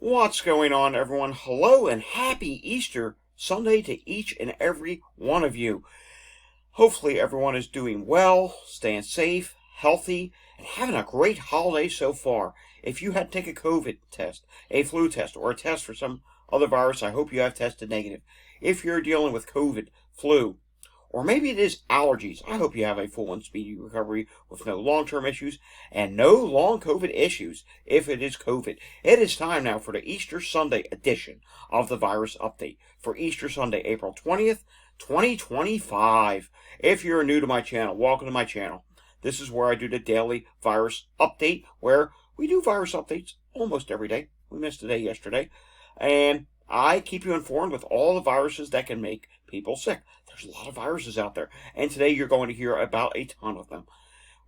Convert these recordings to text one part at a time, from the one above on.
What's going on, everyone? Hello and happy Easter Sunday to each and every one of you. Hopefully everyone is doing well, staying safe, healthy, and having a great holiday so far. If you had to take a COVID test, a flu test, or a test for some other virus, I hope you have tested negative. If you're dealing with COVID, flu, or maybe it is allergies, I hope you have a full and speedy recovery with no long-term issues and no long COVID issues if it is COVID. It is time now for the Easter Sunday edition of the Virus Update for Easter Sunday, April 20th, 2025. If you're new to my channel, welcome to my channel. This is where I do the daily virus update, where we do virus updates almost every day. We missed a day yesterday. And I keep you informed with all the viruses that can make people sick. There's a lot of viruses out there, and today you're going to hear about a ton of them.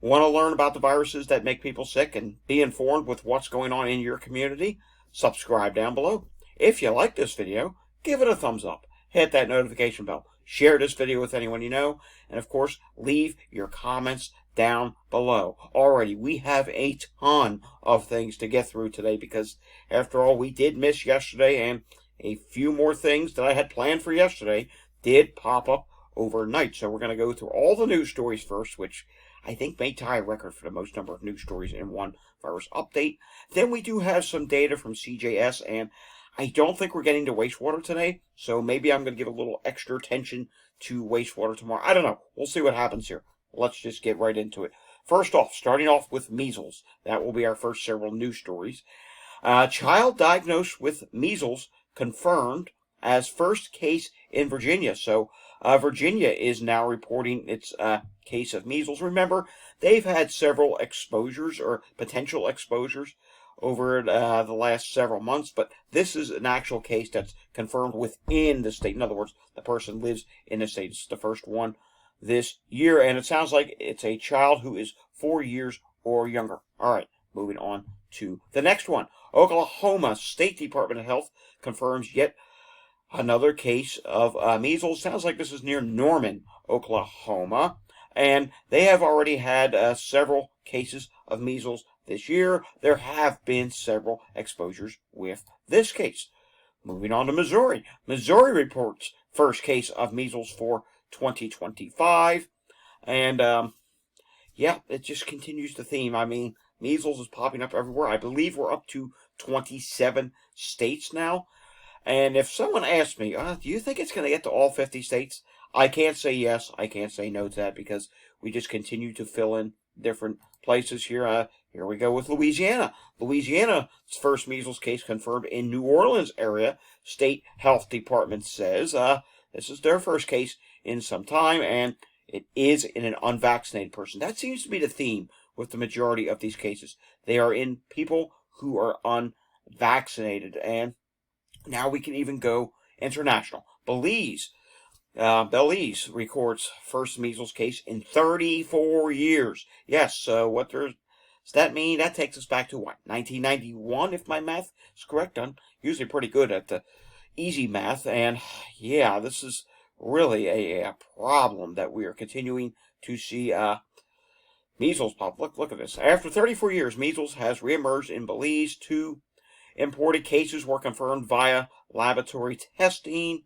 Want to learn about the viruses that make people sick and be informed with what's going on in your community? Subscribe down below. If you like this video, give it a thumbs up. Hit that notification bell. Share this video with anyone you know. And of course, leave your comments down below. Alrighty, we have a ton of things to get through today because, after all, we did miss yesterday, and a few more things that I had planned for yesterday did pop up overnight. So we're going to go through all the news stories first, which I think may tie a record for the most number of news stories in one virus update. Then we do have some data from CJS, and I don't think we're getting to wastewater today, so maybe I'm going to give a little extra attention to wastewater tomorrow. I don't know. We'll see what happens here. Let's just get right into it. First off, starting off with measles. That will be our first several news stories. Child diagnosed with measles confirmed as first case in Virginia. So Virginia is now reporting its case of measles. Remember, they've had several exposures or potential exposures over the last several months, but this is an actual case that's confirmed within the state. In other words, the person lives in the state. It's the first one this year, and it sounds like it's a child who is 4 years or younger. All right, moving on to the next one. Oklahoma State Department of Health confirms yet another case of measles. Sounds like this is near Norman, Oklahoma, and they have already had several cases of measles this year. There have been several exposures with this case. Moving on to Missouri. Missouri reports first case of measles for 2025, and yeah, it just continues the theme. I mean, measles is popping up everywhere. I believe we're up to 27 states now. And if someone asks me, do you think it's going to get to all 50 states? I can't say yes. I can't say no to that because we just continue to fill in different places here. Here we go with Louisiana. Louisiana's first measles case confirmed in New Orleans area. State Health Department says this is their first case in some time, and it is in an unvaccinated person. That seems to be the theme with the majority of these cases. They are in people who are unvaccinated, and now we can even go international. Belize records first measles case in 34 years. Yes, so what does that mean? That takes us back to what, 1991, if my math is correct. I'm usually pretty good at the easy math, and yeah, this is really a problem that we are continuing to see measles pop. Look at this. After 34 years, measles has reemerged in Belize. 2 imported cases were confirmed via laboratory testing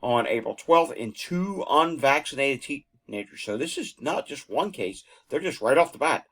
on April 12th in 2 unvaccinated teenagers. So this is not just one case. They're just right off the bat.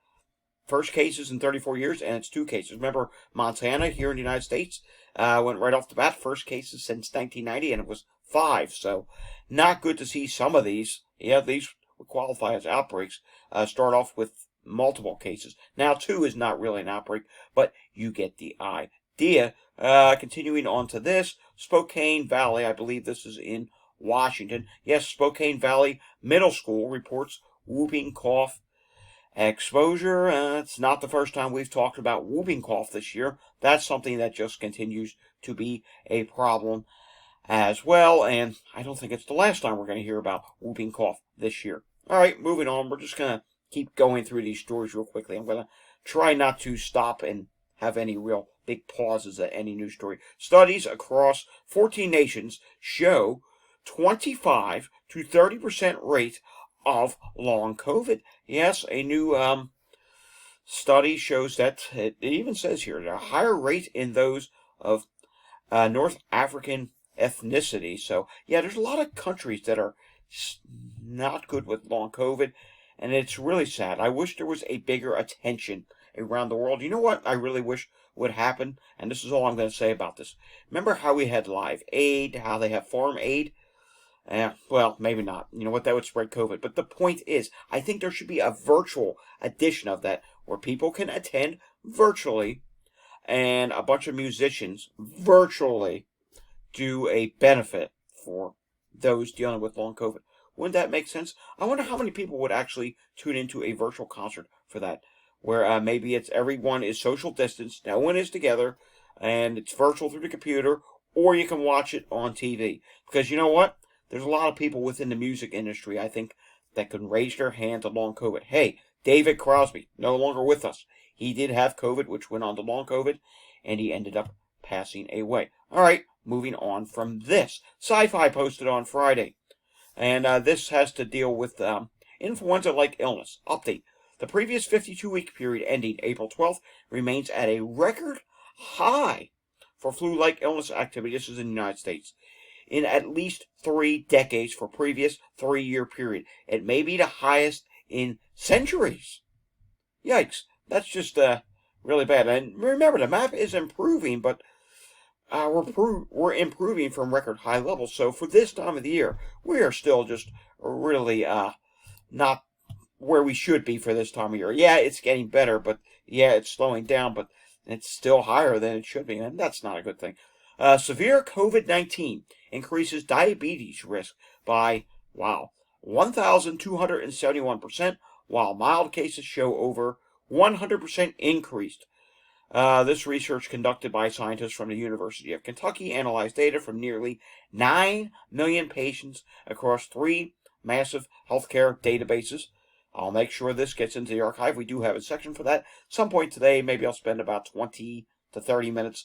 First cases in 34 years, and it's 2 cases. Remember, Montana here in the United States went right off the bat. First cases since 1990, and it was 5. So not good to see some of these. Yeah, these would qualify as outbreaks. Start off with multiple cases. Now 2 is not really an outbreak, but you get the idea. Continuing on to this, Spokane Valley, I believe this is in Washington. Yes, Spokane Valley Middle School reports whooping cough exposure. It's not the first time we've talked about whooping cough this year. That's something that just continues to be a problem as well, and I don't think it's the last time we're going to hear about whooping cough this year. All right, moving on. We're just going to keep going through these stories real quickly. I'm going to try not to stop and have any real big pauses at any news story. Studies across 14 nations show 25 to 30% rate of long COVID. Yes, a new study shows that it even says here a higher rate in those of North African ethnicity. So, yeah, there's a lot of countries that are not good with long COVID, and it's really sad. I wish there was a bigger attention around the world. You know what I really wish would happen? And this is all I'm going to say about this. Remember how we had Live Aid, how they have Farm Aid? Well, maybe not. You know what? That would spread COVID. But the point is, I think there should be a virtual edition of that where people can attend virtually and a bunch of musicians virtually do a benefit for those dealing with long COVID. Wouldn't that make sense? I wonder how many people would actually tune into a virtual concert for that, where maybe it's everyone is social distance, no one is together, and it's virtual through the computer, or you can watch it on TV. Because you know what? There's a lot of people within the music industry, I think, that can raise their hand to long COVID. Hey, David Crosby, no longer with us. He did have COVID, which went on to long COVID, and he ended up passing away. All right, moving on from this. Sci-Fi posted on Friday, and this has to deal with influenza-like illness. Update. The previous 52-week period ending April 12th remains at a record high for flu-like illness activity. This is in the United States. In at least 3 decades for previous 3-year period. It may be the highest in centuries. Yikes. That's just really bad. And remember, the map is improving, but we're improving from record high levels. So for this time of the year, we are still just really not where we should be for this time of year. Yeah, it's getting better, but yeah, it's slowing down, but it's still higher than it should be, and that's not a good thing. Severe COVID-19 increases diabetes risk by, 1,271%, while mild cases show over 100% increased. This research conducted by scientists from the University of Kentucky analyzed data from nearly 9 million patients across 3 massive healthcare databases. I'll make sure this gets into the archive. We do have a section for that. Some point today, maybe I'll spend about 20 to 30 minutes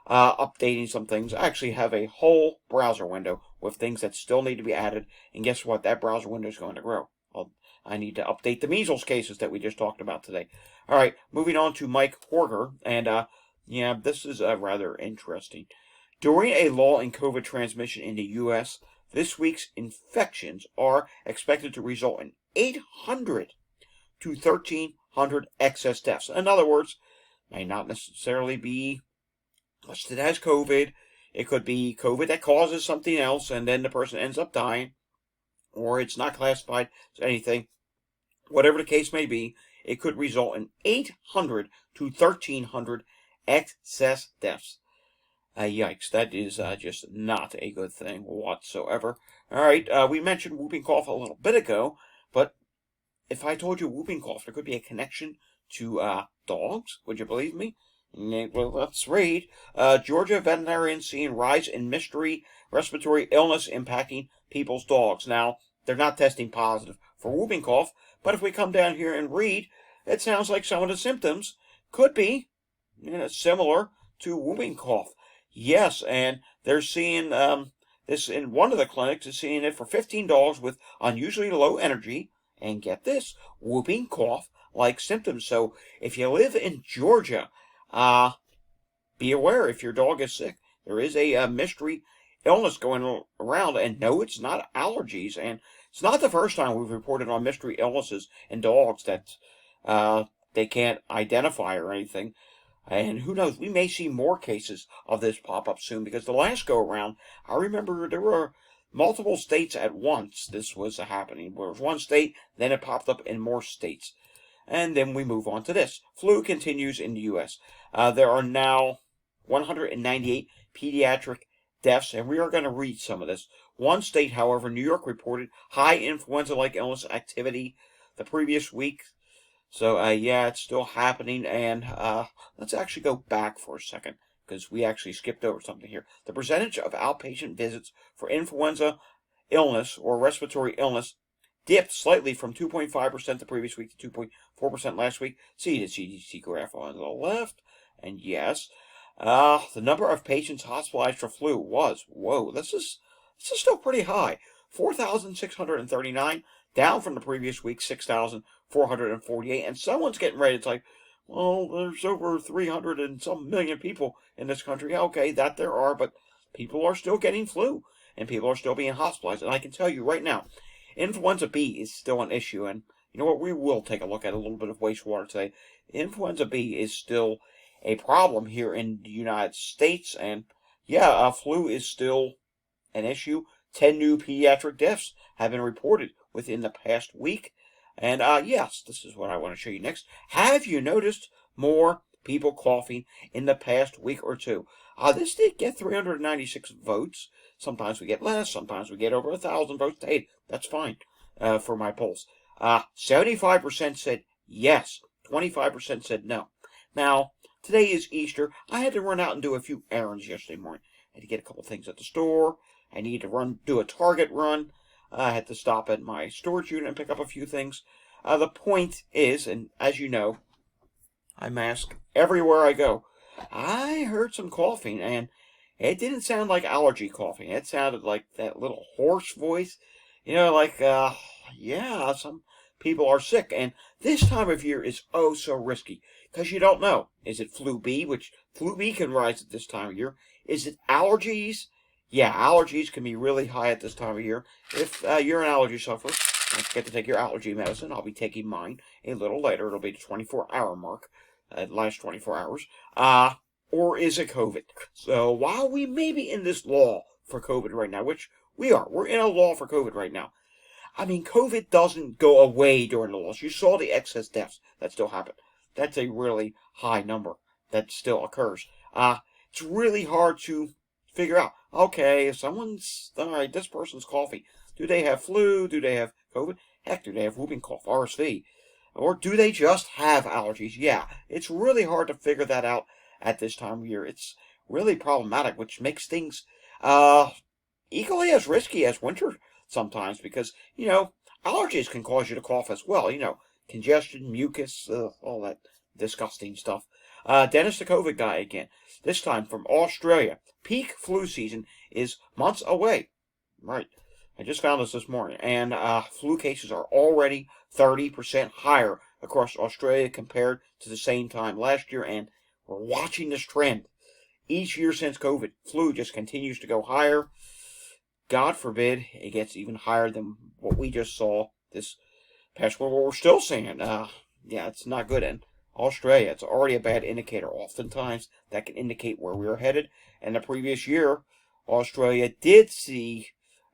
updating some things. I actually have a whole browser window with things that still need to be added. And guess what? That browser window is going to grow. I need to update the measles cases that we just talked about today. All right, moving on to Mike Horger. And, yeah, this is rather interesting. During a lull in COVID transmission in the U.S., this week's infections are expected to result in 800 to 1,300 excess deaths. In other words, may not necessarily be listed as COVID. It could be COVID that causes something else, and then the person ends up dying, or it's not classified as anything. Whatever the case may be, it could result in 800 to 1,300 excess deaths. Yikes, that is just not a good thing whatsoever. All right, we mentioned whooping cough a little bit ago, but if I told you whooping cough, there could be a connection to dogs. Would you believe me? Well, let's read. Georgia veterinarians seeing rise in mystery respiratory illness impacting people's dogs. Now, they're not testing positive for whooping cough, but if we come down here and read, it sounds like some of the symptoms could be similar to whooping cough. Yes, and they're seeing this in one of the clinics is seeing it for 15 dogs with unusually low energy, and get this, whooping cough-like symptoms. So if you live in Georgia, be aware if your dog is sick. There is a mystery illness going around, and no, it's not allergies, and it's not the first time we've reported on mystery illnesses in dogs that they can't identify or anything. And who knows, we may see more cases of this pop up soon, because the last go around, I remember there were multiple states at once this was happening. There was one state, then it popped up in more states. And then we move on to this. Flu continues in the U.S. There are now 198 pediatric deaths, and we are going to read some of this. One state, however, New York, reported high influenza-like illness activity the previous week. So, yeah, it's still happening, and let's actually go back for a second, because we actually skipped over something here. The percentage of outpatient visits for influenza illness or respiratory illness dipped slightly from 2.5% the previous week to 2.4% last week. See the CDC graph on the left, and yes, the number of patients hospitalized for flu was, this is still pretty high, 4,639, down from the previous week, 6,448, and someone's getting ready to type, Well, there's over 300 and some million people in this country. Okay, that there are, but people are still getting flu, and people are still being hospitalized. And I can tell you right now, influenza B is still an issue. And you know what? We will take a look at a little bit of wastewater today. Influenza B is still a problem here in the United States. And yeah, flu is still an issue. 10 new pediatric deaths have been reported within the past week. And yes, this is what I want to show you next. Have you noticed more people coughing in the past week or two? This did get 396 votes. Sometimes we get less. Sometimes we get over 1,000 votes. Hey, that's fine for my polls. 75% said yes. 25% said no. Now, today is Easter. I had to run out and do a few errands yesterday morning. I had to get a couple things at the store. I need to do a Target run. I had to stop at my storage unit and pick up a few things. The point is, and as you know, I mask everywhere I go. I heard some coughing, and it didn't sound like allergy coughing. It sounded like that little hoarse voice. You know, like, yeah, some people are sick. And this time of year is oh so risky, because you don't know. Is it flu B, which flu B can rise at this time of year? Is it allergies? Yeah, allergies can be really high at this time of year. If you're an allergy sufferer, don't forget to take your allergy medicine. I'll be taking mine a little later. It'll be the 24-hour mark, last 24 hours. Or is it COVID? So while we may be in this law for COVID right now, which we are, we're in a law for COVID right now. I mean, COVID doesn't go away during the laws. You saw the excess deaths that still happen. That's a really high number that still occurs. It's really hard to figure out, okay, if someone's, all right, this person's coughing. Do they have flu? Do they have COVID? Heck, do they have whooping cough, RSV? Or do they just have allergies? Yeah, it's really hard to figure that out at this time of year. It's really problematic, which makes things equally as risky as winter sometimes because, you know, allergies can cause you to cough as well. You know, congestion, mucus, all that disgusting stuff. Dennis the COVID guy again, this time from Australia. Peak flu season is months away. Right. I just found this morning. And flu cases are already 30% higher across Australia compared to the same time last year. And we're watching this trend. Each year since COVID, flu just continues to go higher. God forbid it gets even higher than what we just saw this past winter. What we're still seeing. Yeah, it's not good. And Australia, it's already a bad indicator. Oftentimes, that can indicate where we're headed. And the previous year, Australia did see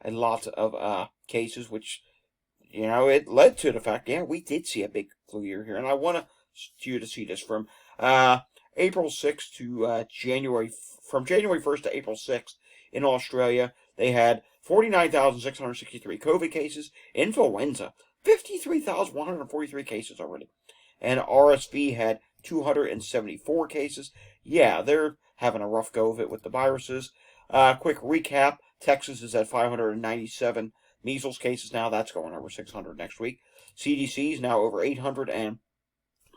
a lot of cases, which, you know, it led to the fact, yeah, we did see a big flu year here. And I want you to see this from April 6th to January 1st to April 6th in Australia. They had 49,663 COVID cases. Influenza, 53,143 cases already. And RSV had 274 cases. Yeah, they're having a rough go of it with the viruses. Quick recap, Texas is at 597 measles cases now. That's going over 600 next week. CDC is now over 800, and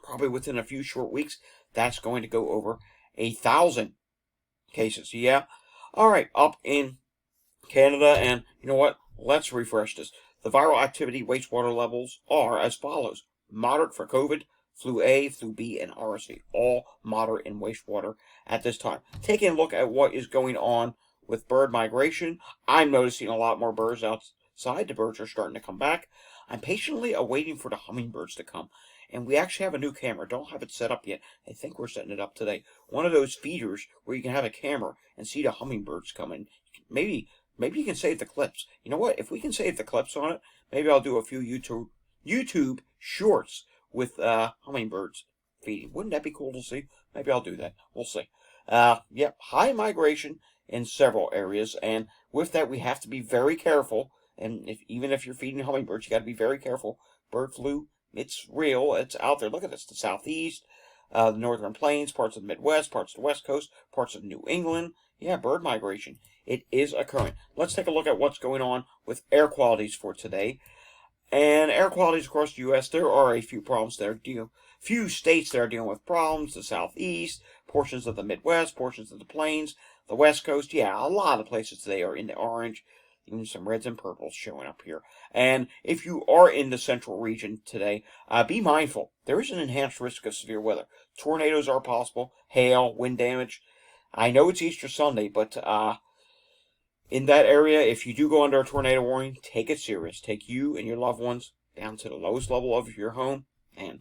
probably within a few short weeks, that's going to go over 1,000 cases. Yeah. All right, up in Canada, and you know what? Let's refresh this. The viral activity wastewater levels are as follows. Moderate for COVID, flu A, flu B, and RSV. All moderate in wastewater at this time. Taking a look at what is going on with bird migration, I'm noticing a lot more birds outside. The birds are starting to come back. I'm patiently awaiting for the hummingbirds to come. And we actually have a new camera. Don't have it set up yet. I think we're setting it up today. One of those feeders where you can have a camera and see the hummingbirds coming. Maybe you can save the clips. You know what? If we can save the clips on it, maybe I'll do a few YouTube shorts with hummingbirds feeding. Wouldn't that be cool to see? Maybe I'll do that. We'll see. Yep, high migration in several areas, and with that we have to be very careful. And even if you're feeding hummingbirds, you got to be very careful. Bird flu, it's real. It's out there. Look at this. The southeast, the northern plains, parts of the Midwest, parts of the West Coast, parts of New England. Yeah, bird migration. It is occurring. Let's take a look at what's going on with air qualities for today. And air qualities across the U.S., there are a few problems there. Few states that are dealing with problems. The southeast, portions of the Midwest, portions of the plains, the West Coast. Yeah, a lot of places today are in the orange. Even some reds and purples showing up here. And if you are in the central region today, be mindful. There is an enhanced risk of severe weather. Tornadoes are possible, hail, wind damage. I know it's Easter Sunday, but in that area, if you do go under a tornado warning, take it serious. Take you and your loved ones down to the lowest level of your home and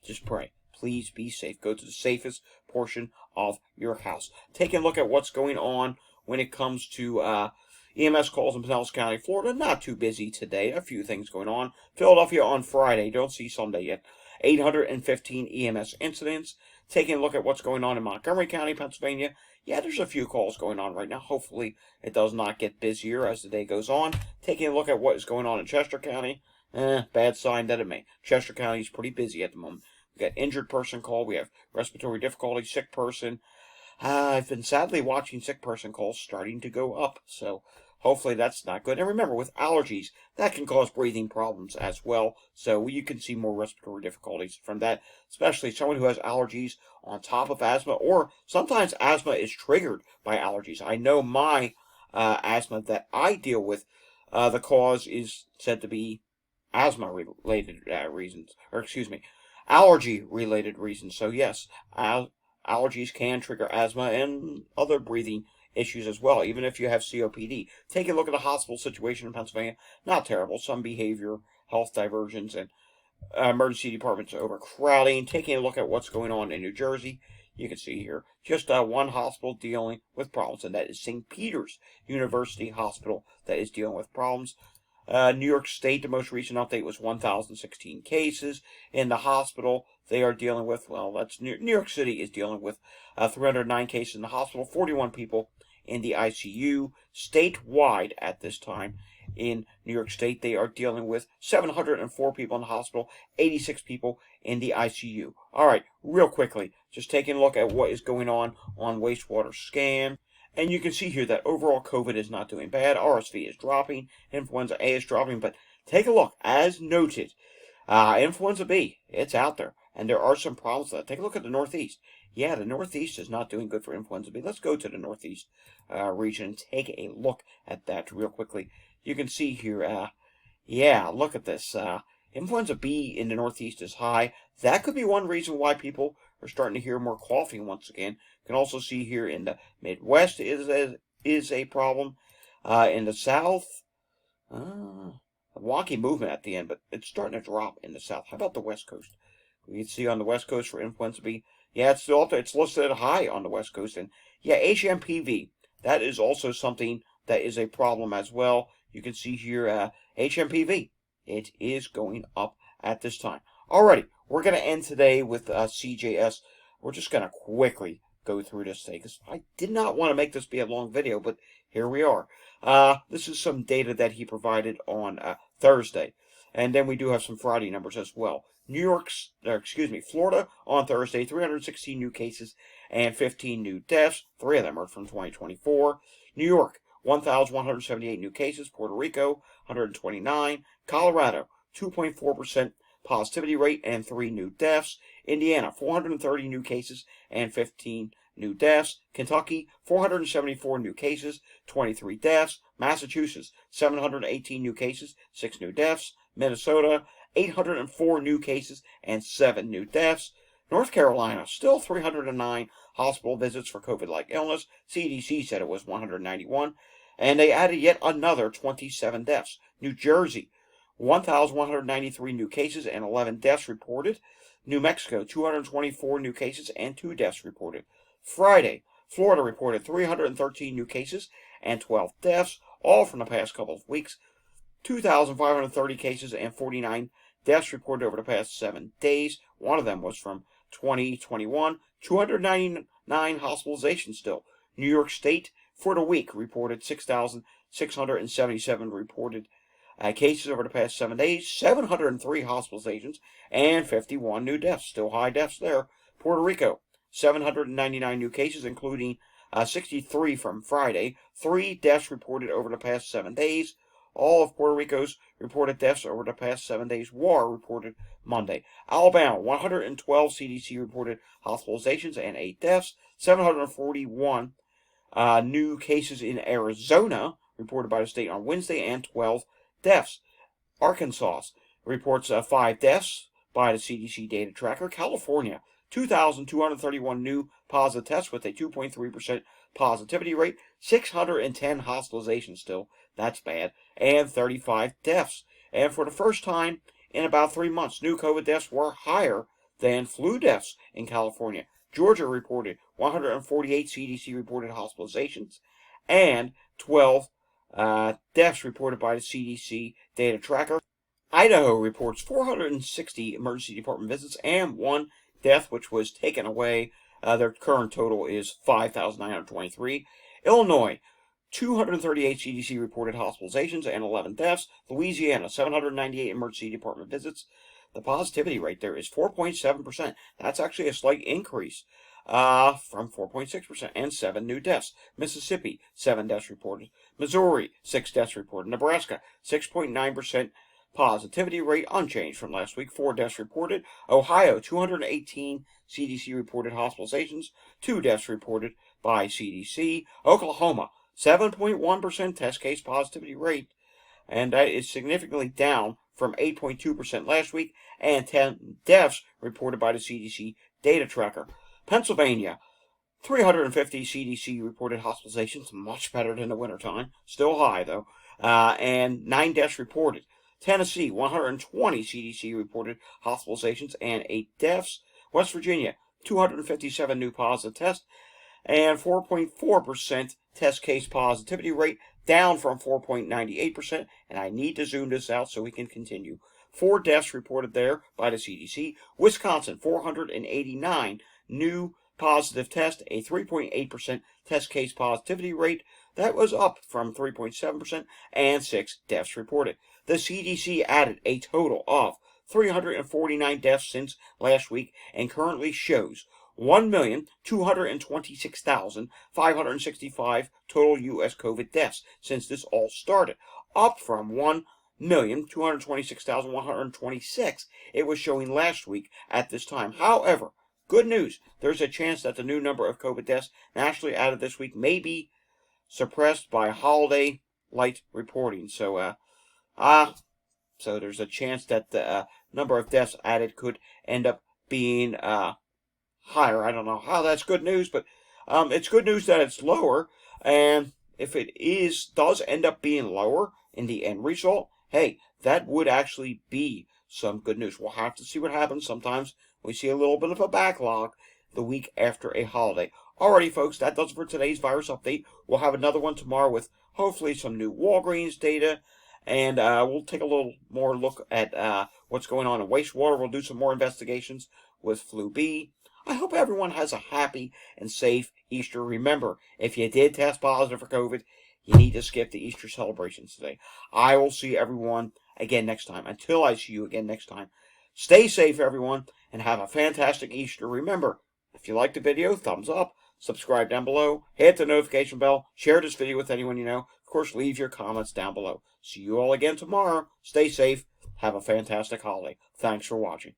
just pray. Please be safe. Go to the safest portion of your house. Take a look at what's going on when it comes to EMS calls in Pinellas County, Florida. Not too busy today. A few things going on. Philadelphia on Friday. Don't see Sunday yet. 815 EMS incidents. Taking a look at what's going on in Montgomery County, Pennsylvania. Yeah, there's a few calls going on right now. Hopefully, it does not get busier as the day goes on. Taking a look at what is going on in Chester County. Bad sign that it may. Chester County is pretty busy at the moment. We got injured person call. We have respiratory difficulty, sick person. I've been sadly watching sick person calls starting to go up. So hopefully that's not good. And remember, with allergies, that can cause breathing problems as well. So you can see more respiratory difficulties from that, especially someone who has allergies on top of asthma, or sometimes asthma is triggered by allergies. I know my asthma that I deal with, the cause is said to be asthma-related reasons, or excuse me, allergy-related reasons. So yes, allergies can trigger asthma and other breathing issues as well, even if you have COPD. Take a look at the hospital situation in Pennsylvania. Not terrible. Some behavior health diversions and emergency departments overcrowding. Taking a look at what's going on in New Jersey. You can see here just one hospital dealing with problems, and that is St. Peter's University Hospital that is dealing with problems. New York State, the most recent update was 1,016 cases in the hospital. They are dealing with, well, that's New York City is dealing with 309 cases in the hospital, 41 people in the ICU. Statewide at this time in New York State, they are dealing with 704 people in the hospital, 86 people in the ICU. All right, real quickly, just taking a look at what is going on wastewater scan. And you can see here that overall COVID is not doing bad. RSV is dropping. Influenza A is dropping. But take a look. As noted, Influenza B, it's out there. And there are some problems with that. Take a look at the Northeast. Yeah, the Northeast is not doing good for Influenza B. Let's go to the Northeast region and take a look at that real quickly. You can see here, yeah, look at this. Influenza B in the Northeast is high. That could be one reason why people are starting to hear more coughing once again. You can also see here in the Midwest is a problem. In the South, a wonky movement at the end, but it's starting to drop in the South. How about the West Coast? We can see on the West Coast for Influenza B. Yeah, it's still up there. It's listed high on the West Coast. And yeah, HMPV, that is also something that is a problem as well. You can see here, HMPV, it is going up at this time. Alrighty, we're going to end today with CJS. We're just going to quickly go through this today, because I did not want to make this be a long video, but here we are. This is some data that he provided on Thursday, and then we do have some Friday numbers as well. Florida on Thursday, 316 new cases and 15 new deaths. 3 of them are from 2024. New York, 1,178 new cases. Puerto Rico, 129. Colorado, 2.4% positivity rate and 3 new deaths. Indiana, 430 new cases and 15 new deaths. Kentucky, 474 new cases, 23 deaths. Massachusetts, 718 new cases, 6 new deaths. Minnesota, 804 new cases and 7 new deaths. North Carolina, still 309 hospital visits for COVID-like illness. CDC said it was 191. And they added yet another 27 deaths. New Jersey, 1,193 new cases and 11 deaths reported. New Mexico, 224 new cases and 2 deaths reported. Friday, Florida reported 313 new cases and 12 deaths, all from the past couple of weeks. 2,530 cases and 49 deaths reported over the past 7 days. One of them was from 2021. 299 hospitalizations still. New York State, for the week, reported 6,677 reported cases over the past 7 days. 703 hospitalizations and 51 new deaths. Still high deaths there. Puerto Rico, 799 new cases, including 63 from Friday. 3 deaths reported over the past 7 days. All of Puerto Rico's reported deaths over the past 7 days were reported Monday. Alabama, 112 CDC reported hospitalizations and 8 deaths. 741 new cases in Arizona reported by the state on Wednesday and 12 deaths. Arkansas reports 5 deaths by the CDC data tracker. California, 2,231 new positive tests with a 2.3% positivity rate, 610 hospitalizations still, that's bad, and 35 deaths. And for the first time in about 3 months, new COVID deaths were higher than flu deaths in California. Georgia reported 148 CDC reported hospitalizations and 12 deaths reported by the CDC data tracker. Idaho reports 460 emergency department visits and 1 death, which was taken away. Their current total is 5,923. Illinois, 238 CDC reported hospitalizations and 11 deaths. Louisiana, 798 emergency department visits. The positivity rate there is 4.7%. That's actually a slight increase from 4.6%, and 7 new deaths. Mississippi, 7 deaths reported. Missouri, 6 deaths reported. Nebraska, 6.9% positivity rate, unchanged from last week, 4 deaths reported. Ohio, 218 CDC reported hospitalizations, 2 deaths reported by CDC. Oklahoma, 7.1% test case positivity rate, and that is significantly down from 8.2% last week, and 10 deaths reported by the CDC data tracker. Pennsylvania, 350 CDC reported hospitalizations, much better than the wintertime, still high though, and 9 deaths reported. Tennessee, 120 CDC reported hospitalizations and 8 deaths. West Virginia, 257 new positive tests and 4.4% test case positivity rate, down from 4.98%, and I need to zoom this out so we can continue. 4 deaths reported there by the CDC. Wisconsin, 489 new positive tests, a 3.8% test case positivity rate. That was up from 3.7%, and 6 deaths reported. The CDC added a total of 349 deaths since last week and currently shows 1,226,565 total U.S. COVID deaths since this all started, up from 1,226,126 it was showing last week at this time. However, good news, there's a chance that the new number of COVID deaths nationally added this week may be suppressed by holiday light reporting. So there's a chance that the number of deaths added could end up being higher. I don't know how that's good news, but it's good news that it's lower. And if it does end up being lower in the end result, hey, that would actually be some good news. We'll have to see what happens. Sometimes we see a little bit of a backlog the week after a holiday. Alrighty, folks, that does it for today's virus update. We'll have another one tomorrow with hopefully some new Walgreens data. And we'll take a little more look at what's going on in wastewater. We'll do some more investigations with Flu B. I hope everyone has a happy and safe Easter. Remember, if you did test positive for COVID, you need to skip the Easter celebrations today. I will see everyone again next time. Until I see you again next time, stay safe, everyone, and have a fantastic Easter. Remember, if you liked the video, thumbs up, subscribe down below, hit the notification bell, share this video with anyone you know. Of course, leave your comments down below. See you all again tomorrow. Stay safe. Have a fantastic holiday. Thanks for watching.